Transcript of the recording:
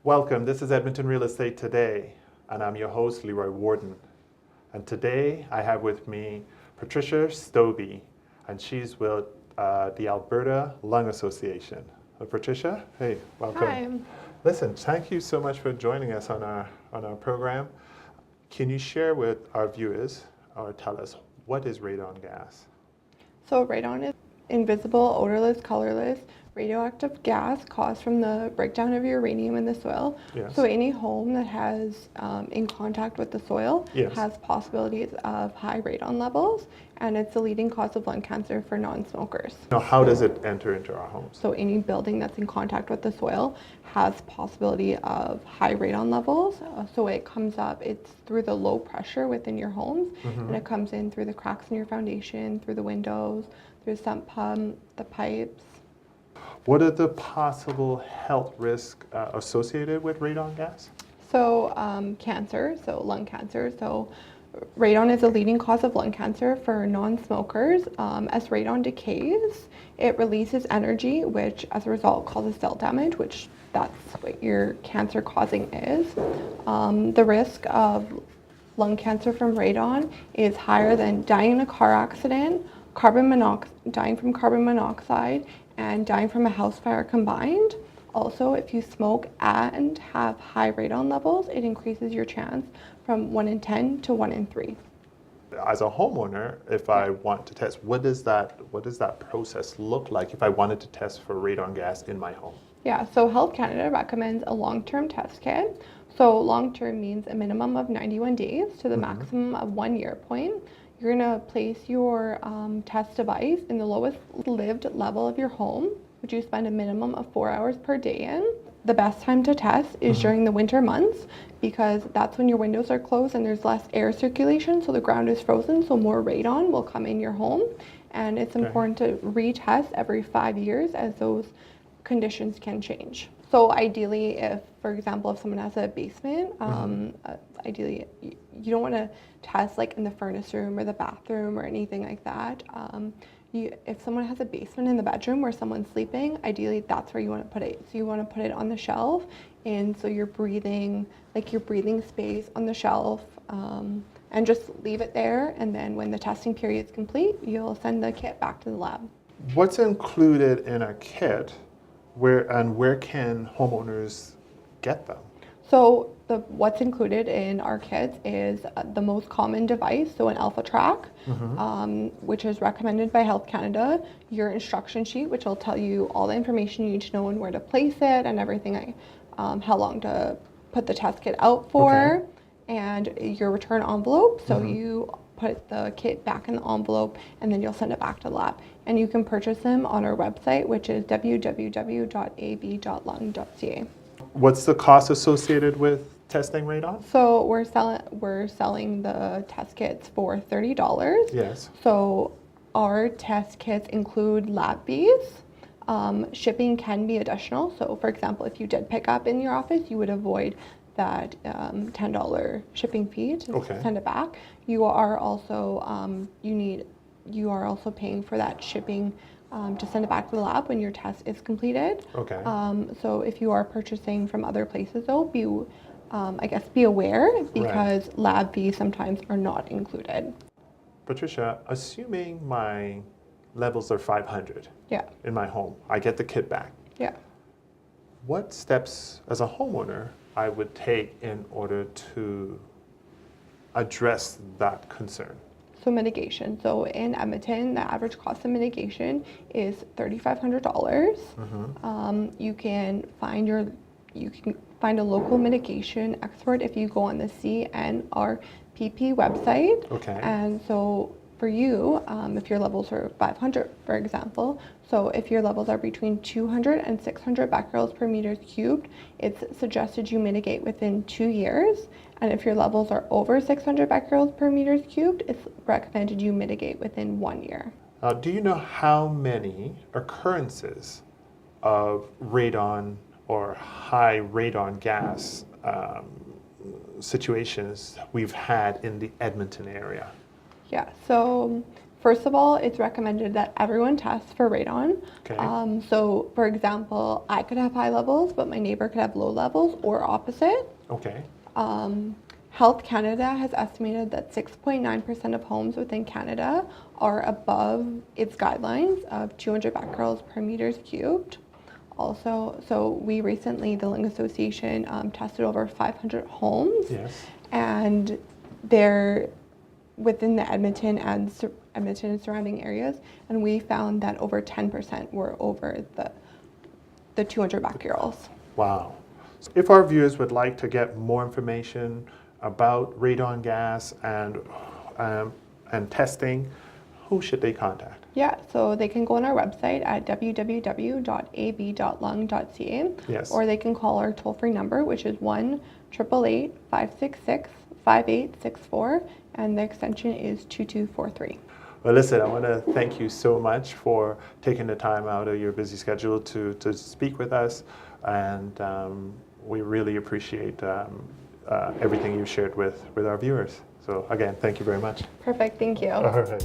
Welcome, this is Edmonton Real Estate Today, and I'm your host, Leroy Warden. And today I have with me Patricia Stobbe, and she's with the Alberta Lung Association. Patricia, hey, welcome. Hi. Listen, thank you so much for joining us on our program. Can you share with our viewers, or tell us, what is radon gas? So radon is invisible, odorless, colorless, radioactive gas caused from the breakdown of uranium in the soil. Yes. So any home that has in contact with the soil Yes. has possibilities of high radon levels, and it's the leading cause of lung cancer for non-smokers. Now, how does it enter into our homes? So any building that's in contact with the soil has possibility of high radon levels. So it comes up, it's through the low pressure within your homes, and it comes in through the cracks in your foundation, through the windows, through the sump pump, the pipes. What are the possible health risks associated with radon gas? So cancer, so lung cancer. So radon is a leading cause of lung cancer for non-smokers. As radon decays, it releases energy, which as a result causes cell damage, which that's what your cancer causing is. The risk of lung cancer from radon is higher than dying in a car accident, dying from carbon monoxide, and dying from a house fire combined. Also, if you smoke and have high radon levels, it increases your chance from 1 in 10 to 1 in 3. As a homeowner, if I want to test, what does that process look like if I wanted to test for radon gas in my home? Yeah, so Health Canada recommends a long-term test kit. So long-term means a minimum of 91 days to the maximum of 1 year point. You're going to place your test device in the lowest lived level of your home, which you spend a minimum of 4 hours per day in. The best time to test is during the winter months, because that's when your windows are closed and there's less air circulation, so the ground is frozen, so more radon will come in your home. And it's important to retest every 5 years, as those conditions can change. So ideally, if, for example, if someone has a basement, ideally you don't want to test like in the furnace room or the bathroom or anything like that. If someone has a basement in the bedroom where someone's sleeping, ideally that's where you want to put it. So you want to put it on the shelf, and so you're breathing space on the shelf, and just leave it there. And then when the testing period is complete, you'll send the kit back to the lab. What's included in a kit? Where can homeowners get them? So what's included in our kits is the most common device, so an alpha track, which is recommended by Health Canada, your instruction sheet, which will tell you all the information you need to know and where to place it and everything, how long to put the test kit out for, and your return envelope. So you put the kit back in the envelope, and then you'll send it back to the lab. And you can purchase them on our website, which is www.ab.lung.ca. What's the cost associated with testing radon? So we're selling the test kits for $30. Yes. So our test kits include lab fees. Shipping can be additional. So for example, if you did pick up in your office, you would avoid that $10 shipping fee to send it back. You are also paying for that shipping to send it back to the lab when your test is completed. Okay. So if you are purchasing from other places, though, be aware, because lab fees sometimes are not included. Patricia, assuming my levels are 500 in my home, I get the kit back. Yeah. What steps as a homeowner I would take in order to address that concern? So mitigation. So in Edmonton, the average cost of mitigation is $3,500. You can find a local mitigation expert if you go on the CNRPP website. Okay. And so for you, if your levels are 500, for example, so if your levels are between 200 and 600 becquerels per meters cubed, it's suggested you mitigate within 2 years. And if your levels are over 600 becquerels per meters cubed, it's recommended you mitigate within 1 year. Do you know how many occurrences of radon or high radon gas situations we've had in the Edmonton area? Yeah, so first of all, it's recommended that everyone tests for radon. Okay. So, for example, I could have high levels, but my neighbor could have low levels, or opposite. Okay. Health Canada has estimated that 6.9% of homes within Canada are above its guidelines of 200 becquerels per meters cubed. Also, so we recently, the Lung Association, tested over 500 homes, Yes. and they're within the Edmonton and surrounding areas, and we found that over 10% were over the 200 becquerels. Wow. So if our viewers would like to get more information about radon gas and testing, who should they contact? Yeah, so they can go on our website at www.ab.lung.ca, Yes. or they can call our toll-free number, which is 1-888-566-5864, and the extension is 2243. Well, listen, I want to thank you so much for taking the time out of your busy schedule to speak with us, and we really appreciate everything you shared with our viewers. So again, thank you very much. Perfect, thank you. All right.